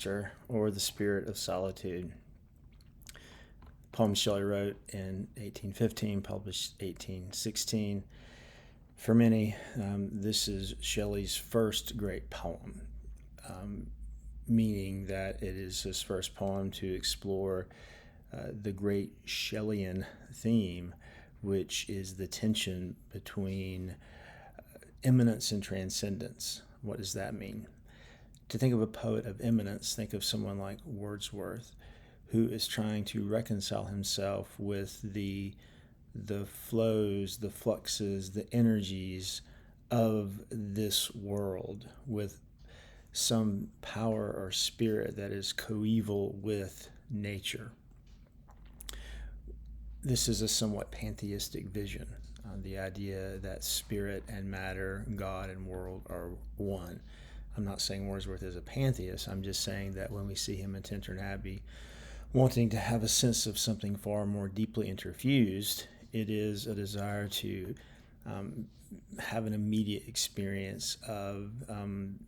Alastor, or The Spirit of Solitude. Poem Shelley wrote in 1815, published 1816. For many, this is Shelley's first great poem, meaning that it is his first poem to explore the great Shelleyan theme, which is the tension between imminence and transcendence. What does that mean? To think of a poet of imminence, think of someone like Wordsworth, who is trying to reconcile himself with the flows, the fluxes, the energies of this world, with some power or spirit that is coeval with nature. This is a somewhat pantheistic vision, the idea that spirit and matter, God and world are one. I'm not saying Wordsworth is a pantheist. I'm just saying that when we see him in Tintern Abbey wanting to have a sense of something far more deeply interfused, it is a desire to have an immediate experience of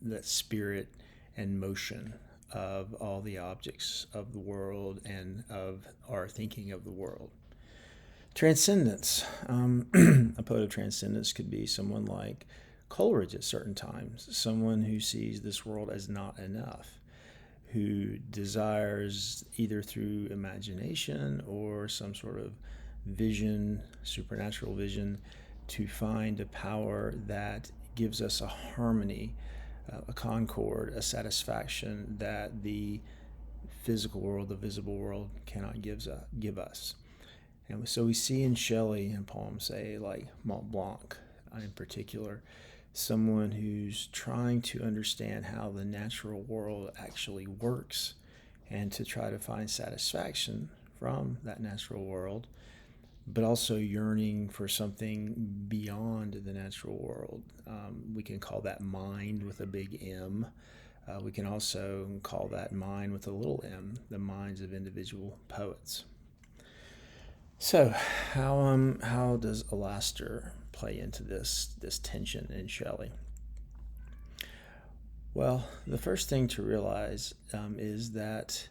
that spirit and motion of all the objects of the world and of our thinking of the world. Transcendence. A poet of transcendence could be someone like Coleridge at certain times, someone who sees this world as not enough, who desires either through imagination or some sort of vision, supernatural vision, to find a power that gives us a harmony, a concord, a satisfaction that the physical world, the visible world, cannot give us. And so we see in Shelley in poems, say like Mont Blanc in particular, someone who's trying to understand how the natural world actually works and to try to find satisfaction from that natural world, but also yearning for something beyond the natural world. We can call that mind with a big M. We can also call that mind with a little m, the minds of individual poets. So how does Alastor play into this tension in Shelley? Well, the first thing to realize is that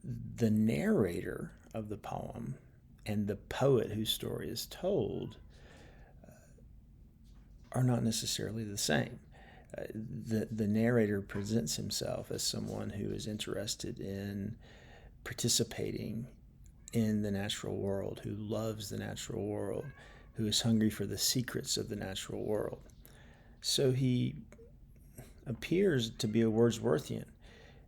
the narrator of the poem and the poet whose story is told are not necessarily the same. The narrator presents himself as someone who is interested in participating in the natural world, who loves the natural world, who is hungry for the secrets of the natural world. So he appears to be a Wordsworthian.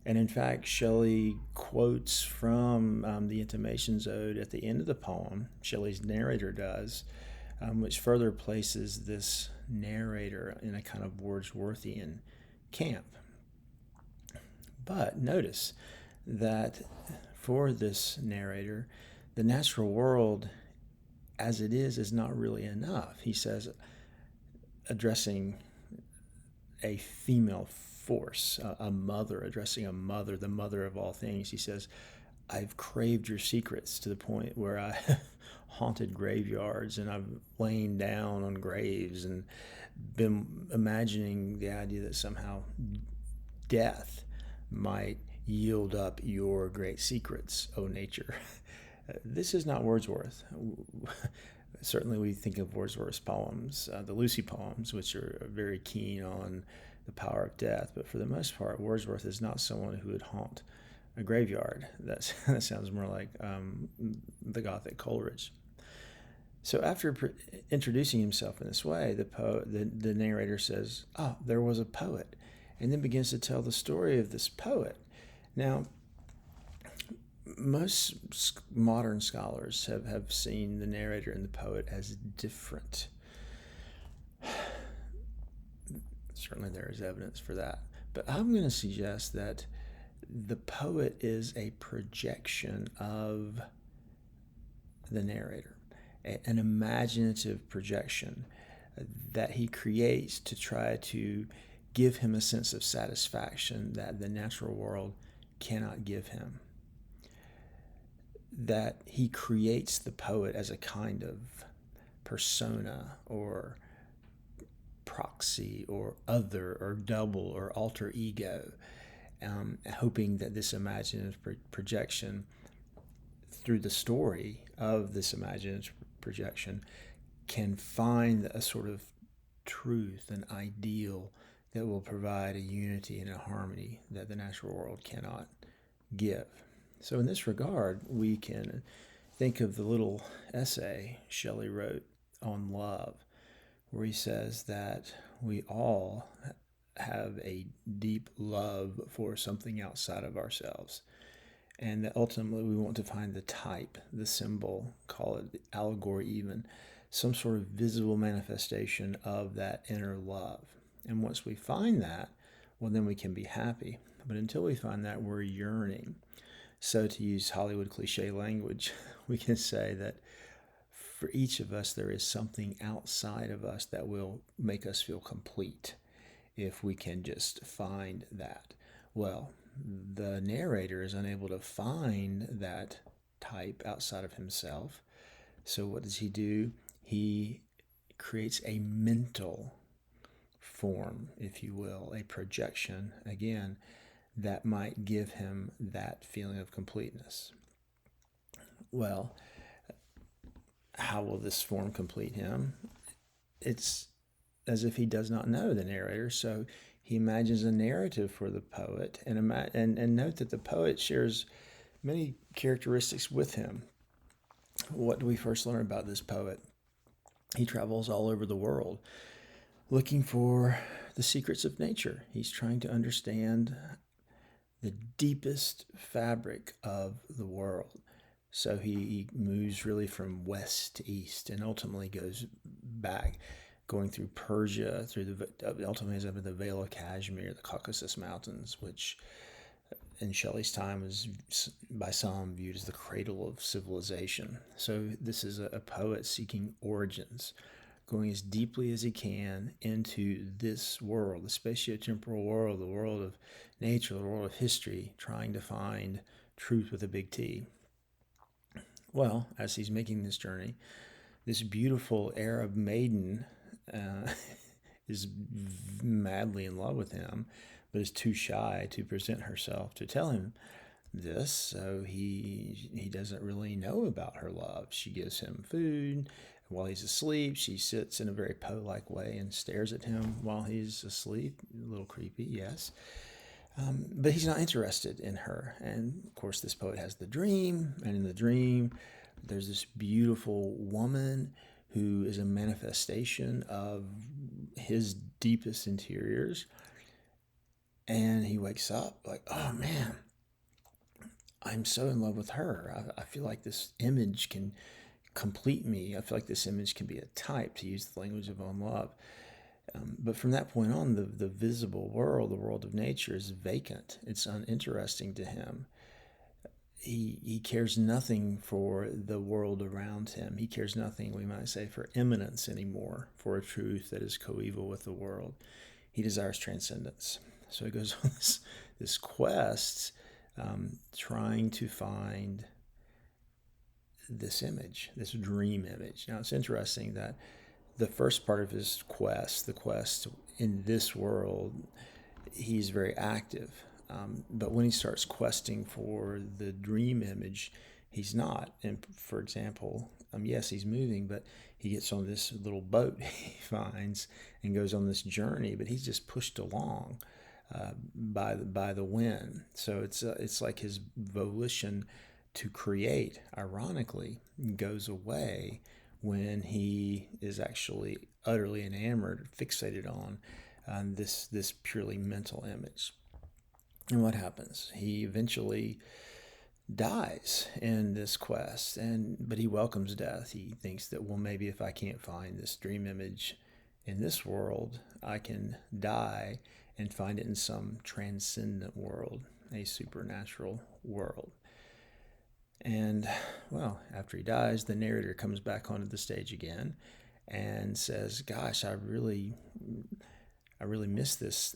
And in fact, Shelley quotes from the Intimations Ode at the end of the poem, Shelley's narrator does, which further places this narrator in a kind of Wordsworthian camp. But notice that for this narrator, the natural world as it is not really enough. He says, addressing a female force, a mother, addressing a mother, the mother of all things, he says, I've craved your secrets to the point where I haunted graveyards and I've lain down on graves and been imagining the idea that somehow death might yield up your great secrets, O nature. This is not Wordsworth. Certainly we think of Wordsworth's poems, the Lucy poems, which are very keen on the power of death, but for the most part, Wordsworth is not someone who would haunt a graveyard. That sounds more like the Gothic Coleridge. So after introducing himself in this way, the narrator says, oh, there was a poet, and then begins to tell the story of this poet. Now, most modern scholars have seen the narrator and the poet as different. Certainly there is evidence for that. But I'm going to suggest that the poet is a projection of the narrator, an imaginative projection that he creates to try to give him a sense of satisfaction that the natural world cannot give him. That he creates the poet as a kind of persona or proxy or other or double or alter ego, hoping that this imaginative projection, through the story of this imaginative projection, can find a sort of truth, an ideal that will provide a unity and a harmony that the natural world cannot give. So in this regard, we can think of the little essay Shelley wrote on love, where he says that we all have a deep love for something outside of ourselves, and that ultimately we want to find the type, the symbol, call it the allegory even, some sort of visible manifestation of that inner love. And once we find that, well, then we can be happy. But until we find that, we're yearning. So to use Hollywood cliche language, we can say that for each of us, there is something outside of us that will make us feel complete if we can just find that. Well, the narrator is unable to find that type outside of himself. So what does he do? He creates a mental form, if you will, a projection, again, that might give him that feeling of completeness. Well, how will this form complete him? It's as if he does not know the narrator, so he imagines a narrative for the poet, and note that the poet shares many characteristics with him. What do we first learn about this poet? He travels all over the world looking for the secrets of nature. He's trying to understand the deepest fabric of the world. So he moves really from west to east and ultimately goes back, going through Persia, ultimately ends up in the Vale of Kashmir, the Caucasus Mountains, which in Shelley's time was by some viewed as the cradle of civilization. So this is a poet seeking origins, going as deeply as he can into this world, the spatiotemporal world, the world of nature, the world of history, trying to find truth with a big T. Well, as he's making this journey, this beautiful Arab maiden is madly in love with him, but is too shy to present herself to tell him this, so he doesn't really know about her love. She gives him food. While he's asleep, she sits in a very Poe-like way and stares at him while he's asleep. A little creepy, yes. But he's not interested in her. And, of course, this poet has the dream. And in the dream, there's this beautiful woman who is a manifestation of his deepest interiors. And he wakes up like, oh, man, I'm so in love with her. I feel like this image can complete me. I feel like this image can be a type, to use the language of on love. But from that point on, the visible world, the world of nature, is vacant. It's uninteresting to him. He cares nothing for the world around him. He cares nothing, we might say, for imminence anymore, for a truth that is coeval with the world. He desires transcendence. So he goes on this quest, trying to find this image, this dream image. Now, it's interesting that the first part of his quest, the quest in this world, he's very active. But when he starts questing for the dream image, he's not. And for example, yes, he's moving, but he gets on this little boat he finds and goes on this journey, but he's just pushed along by the wind. So it's like his volition to create, ironically, goes away when he is actually utterly enamored, fixated on this purely mental image. And what happens? He eventually dies in this quest, but he welcomes death. He thinks that, well, maybe if I can't find this dream image in this world, I can die and find it in some transcendent world, a supernatural world. And, well, after he dies, the narrator comes back onto the stage again and says, gosh, I really miss this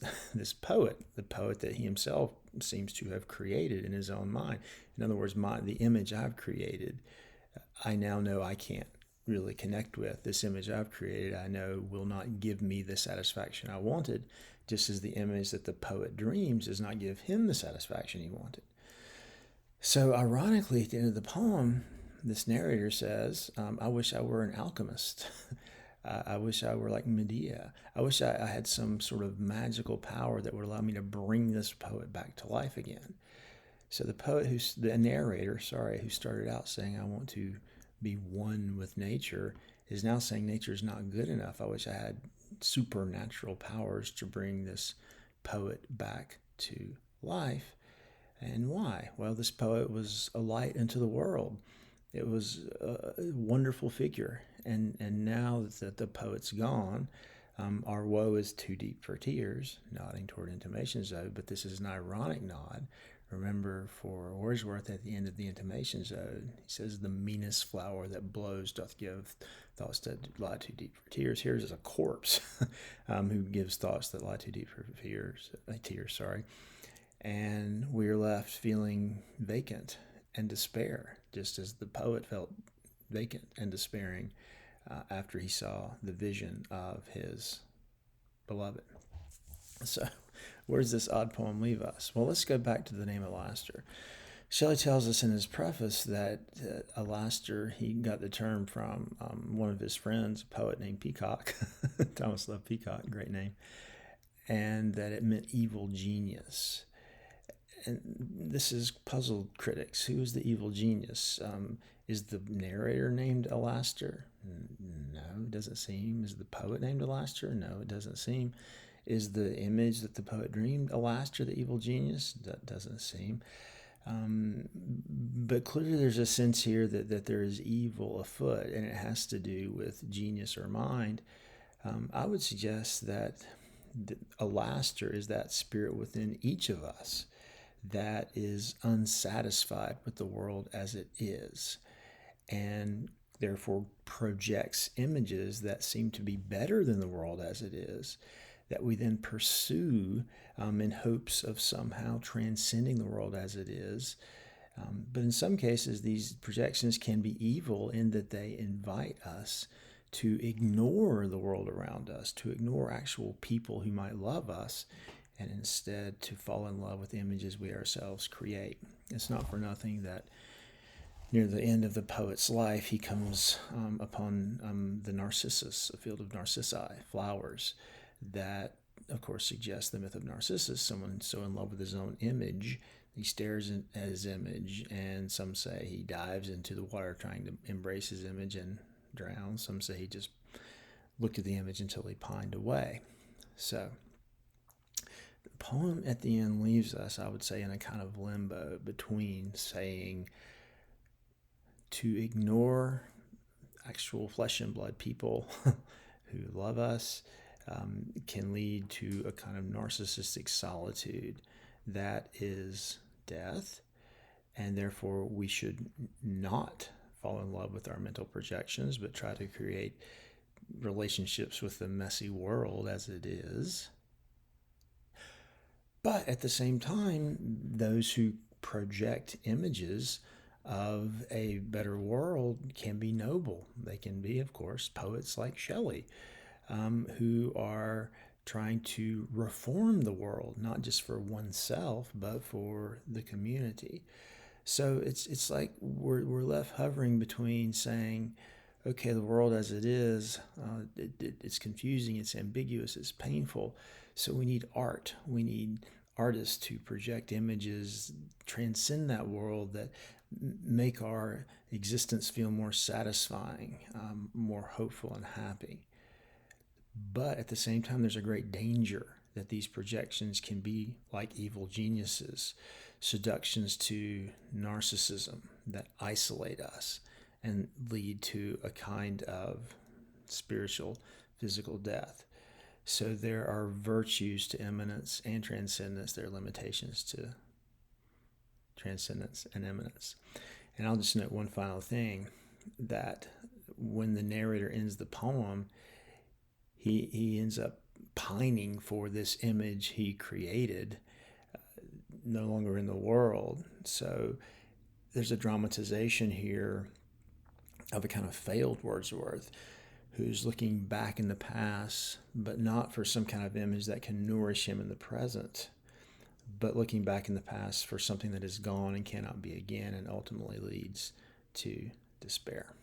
poet, the poet that he himself seems to have created in his own mind. In other words, the image I've created, I now know I can't really connect with. This image I've created, I know will not give me the satisfaction I wanted just as the image that the poet dreams does not give him the satisfaction he wanted. So, ironically, at the end of the poem, this narrator says, I wish I were an alchemist. I wish I were like Medea. I wish I had some sort of magical power that would allow me to bring this poet back to life again. So the narrator, who started out saying, I want to be one with nature, is now saying nature is not good enough. I wish I had supernatural powers to bring this poet back to life. And why? Well, this poet was a light into the world. It was a wonderful figure. And now that the poet's gone, our woe is too deep for tears, nodding toward intimations, though, but this is an ironic nod. Remember, for Wordsworth, at the end of the Intimations Ode, he says, the meanest flower that blows doth give thoughts that lie too deep for tears. Here's a corpse who gives thoughts that lie too deep for tears. And we're left feeling vacant and despair, just as the poet felt vacant and despairing after he saw the vision of his beloved. So, where does this odd poem leave us? Well, let's go back to the name Alastor. Shelley tells us in his preface that Alastor, he got the term from one of his friends, a poet named Peacock. Thomas Love Peacock, great name. And that it meant evil genius. And this has puzzled critics. Who is the evil genius? Is the narrator named Alastor? No, it doesn't seem. Is the poet named Alastor? No, it doesn't seem. Is the image that the poet dreamed Alastor, the evil genius? That doesn't seem. But clearly there's a sense here that there is evil afoot, and it has to do with genius or mind. I would suggest that Alastor is that spirit within each of us that is unsatisfied with the world as it is, and therefore projects images that seem to be better than the world as it is, that we then pursue in hopes of somehow transcending the world as it is. But in some cases, these projections can be evil in that they invite us to ignore the world around us, to ignore actual people who might love us, and instead to fall in love with the images we ourselves create. It's not for nothing that near the end of the poet's life, he comes upon the narcissus, a field of narcissi, flowers, that, of course, suggests the myth of Narcissus, someone so in love with his own image, he stares at his image, and some say he dives into the water trying to embrace his image and drowns. Some say he just looked at the image until he pined away. So the poem at the end leaves us, I would say, in a kind of limbo between saying to ignore actual flesh and blood people who love us can lead to a kind of narcissistic solitude that is death, and therefore we should not fall in love with our mental projections, but try to create relationships with the messy world as it is. But at the same time, those who project images of a better world can be noble. They can be, of course, poets like Shelley, who are trying to reform the world, not just for oneself, but for the community. So it's like we're left hovering between saying, okay, the world as it is, it's confusing, it's ambiguous, it's painful. So we need art. We need artists to project images, transcend that world, that make our existence feel more satisfying, more hopeful and happy. But at the same time, there's a great danger that these projections can be like evil geniuses, seductions to narcissism that isolate us and lead to a kind of spiritual, physical death. So there are virtues to imminence and transcendence. There are limitations to transcendence and imminence. And I'll just note one final thing, that when the narrator ends the poem, he ends up pining for this image he created, no longer in the world. So there's a dramatization here of a kind of failed Wordsworth who's looking back in the past, but not for some kind of image that can nourish him in the present, but looking back in the past for something that is gone and cannot be again, and ultimately leads to despair.